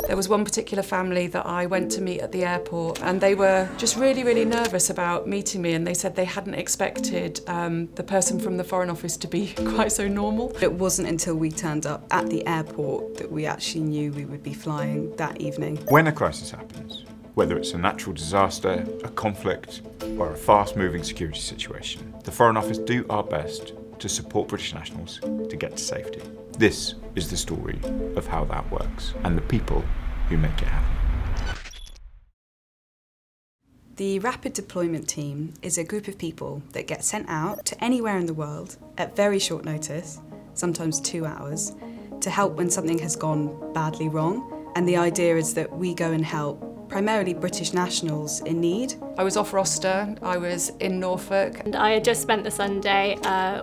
There was one particular family that I went to meet at the airport, and they were just really, really nervous about meeting me, and they said they hadn't expected the person from the Foreign Office to be quite so normal. It wasn't until we turned up at the airport that we actually knew we would be flying that evening. When a crisis happens, whether it's a natural disaster, a conflict, or a fast-moving security situation, the Foreign Office do our best to support British nationals to get to safety. This is the story of how that works and the people who make it happen. The Rapid Deployment Team is a group of people that get sent out to anywhere in the world at very short notice, sometimes 2 hours, to help when something has gone badly wrong. And the idea is that we go and help primarily British nationals in need. I was off roster, I was in Norfolk. And I had just spent the Sunday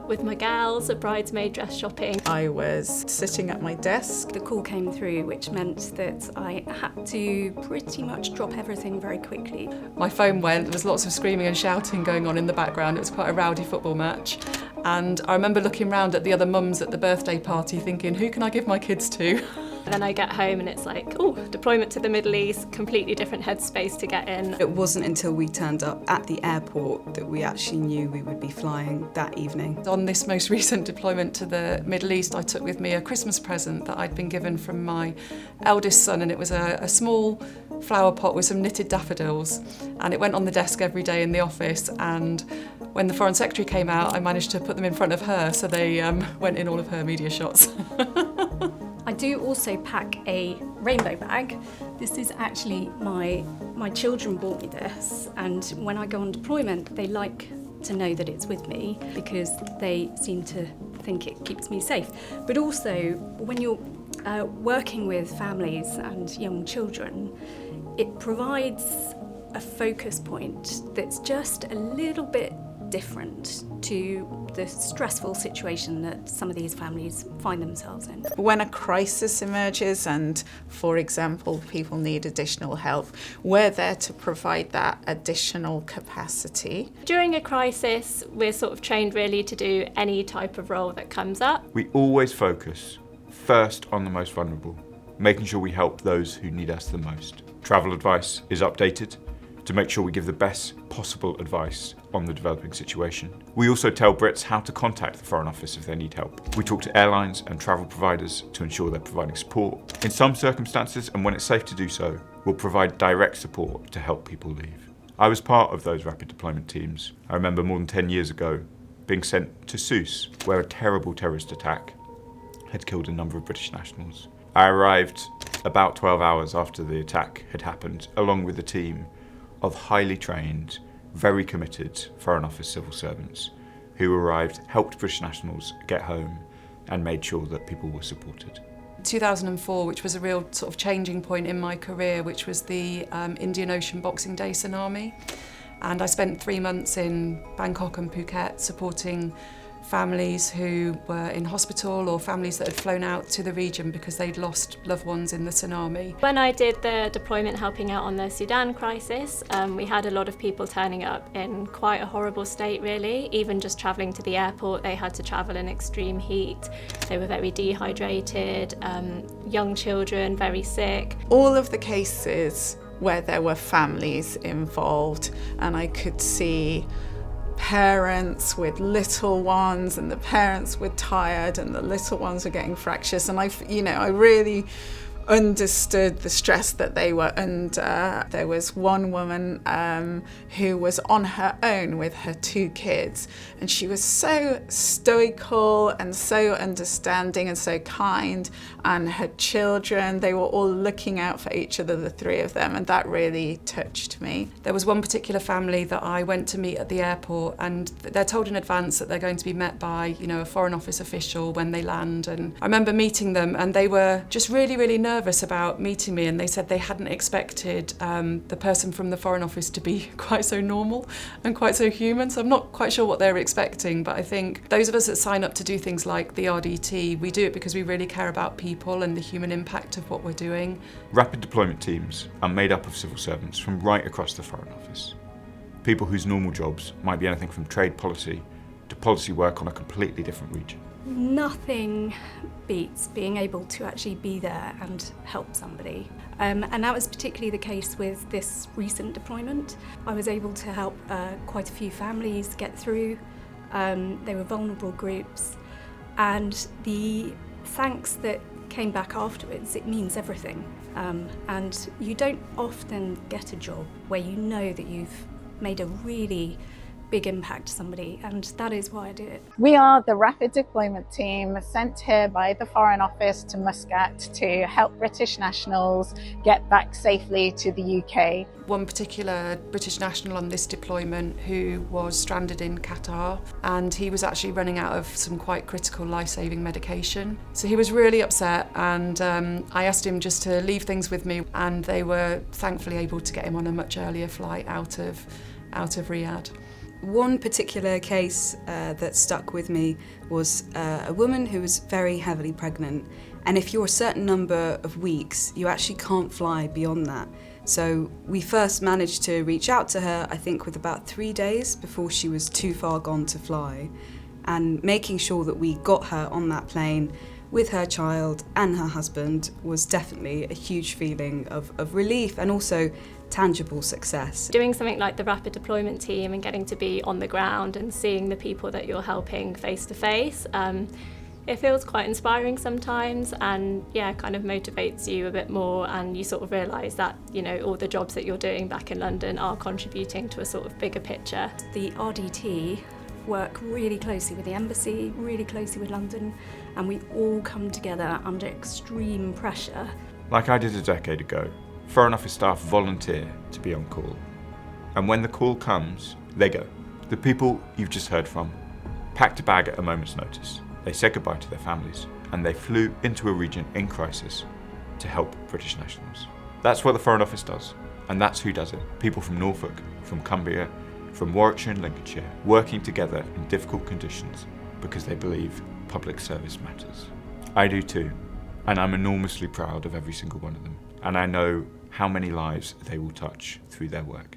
with my gals at bridesmaid dress shopping. I was sitting at my desk. The call came through, which meant that I had to pretty much drop everything very quickly. My phone went, there was lots of screaming and shouting going on in the background. It was quite a rowdy football match. And I remember looking round at the other mums at the birthday party thinking, who can I give my kids to? And then I get home and it's like, oh, deployment to the Middle East, completely different headspace to get in. It wasn't until we turned up at the airport that we actually knew we would be flying that evening. On this most recent deployment to the Middle East, I took with me a Christmas present that I'd been given from my eldest son, and it was a small flower pot with some knitted daffodils, and it went on the desk every day in the office, and when the Foreign Secretary came out, I managed to put them in front of her, so they went in all of her media shots. I do also pack a rainbow bag. This is actually my children bought me this, and when I go on deployment, they like to know that it's with me because they seem to think it keeps me safe. But also, when you're working with families and young children, it provides a focus point that's just a little bit different to the stressful situation that some of these families find themselves in. When a crisis emerges and, for example, people need additional help, we're there to provide that additional capacity. During a crisis, we're sort of trained really to do any type of role that comes up. We always focus first on the most vulnerable, making sure we help those who need us the most. Travel advice is updated to make sure we give the best possible advice on the developing situation. We also tell Brits how to contact the Foreign Office if they need help. We talk to airlines and travel providers to ensure they're providing support. In some circumstances, and when it's safe to do so, we'll provide direct support to help people leave. I was part of those rapid deployment teams. I remember more than 10 years ago being sent to Sousse, where a terrible terrorist attack had killed a number of British nationals. I arrived about 12 hours after the attack had happened, along with a team of highly trained, very committed Foreign Office civil servants who arrived, helped British nationals get home and made sure that people were supported. 2004, which was a real sort of changing point in my career, which was the Indian Ocean Boxing Day tsunami. And I spent 3 months in Bangkok and Phuket supporting families who were in hospital or families that had flown out to the region because they'd lost loved ones in the tsunami. When I did the deployment helping out on the Sudan crisis, we had a lot of people turning up in quite a horrible state really. Even just travelling to the airport, they had to travel in extreme heat. They were very dehydrated, young children, very sick. All of the cases where there were families involved, and I could see parents with little ones, and the parents were tired and the little ones were getting fractious, and I really understood the stress that they were under. There was one woman who was on her own with her 2 kids, and she was so stoical and so understanding and so kind, and her children, they were all looking out for each other, the 3 of them, and that really touched me. There was one particular family that I went to meet at the airport, and they're told in advance that they're going to be met by, a Foreign Office official when they land, and I remember meeting them, and they were just really, really nervous about meeting me, and they said they hadn't expected the person from the Foreign Office to be quite so normal and quite so human. So I'm not quite sure what they were expecting, but I think those of us that sign up to do things like the RDT, we do it because we really care about people and the human impact of what we're doing. Rapid deployment teams are made up of civil servants from right across the Foreign Office. People whose normal jobs might be anything from trade policy to policy work on a completely different region. Nothing beats being able to actually be there and help somebody. And that was particularly the case with this recent deployment. I was able to help quite a few families get through. They were vulnerable groups, and the thanks that came back afterwards, it means everything. And you don't often get a job where you know that you've made a really big impact to somebody, and that is why I do it. We are the rapid deployment team sent here by the Foreign Office to Muscat to help British nationals get back safely to the UK. One particular British national on this deployment who was stranded in Qatar, and he was actually running out of some quite critical life-saving medication. So he was really upset, and I asked him just to leave things with me, and they were thankfully able to get him on a much earlier flight out of Riyadh. One particular case that stuck with me was a woman who was very heavily pregnant, and if you're a certain number of weeks, you actually can't fly beyond that. So we first managed to reach out to her, I think with about 3 days before she was too far gone to fly, and making sure that we got her on that plane with her child and her husband was definitely a huge feeling of relief and also tangible success. Doing something like the rapid deployment team and getting to be on the ground and seeing the people that you're helping face to face, it feels quite inspiring sometimes, and kind of motivates you a bit more, and you sort of realise that, you know, all the jobs that you're doing back in London are contributing to a sort of bigger picture. The RDT work really closely with the embassy, really closely with London, and we all come together under extreme pressure. Like I did a decade ago, Foreign Office staff volunteer to be on call. And when the call comes, they go. The people you've just heard from packed a bag at a moment's notice. They said goodbye to their families, and they flew into a region in crisis to help British nationals. That's what the Foreign Office does, and that's who does it. People from Norfolk, from Cumbria, from Warwickshire and Lincolnshire, working together in difficult conditions because they believe public service matters. I do too, and I'm enormously proud of every single one of them, and I know how many lives they will touch through their work.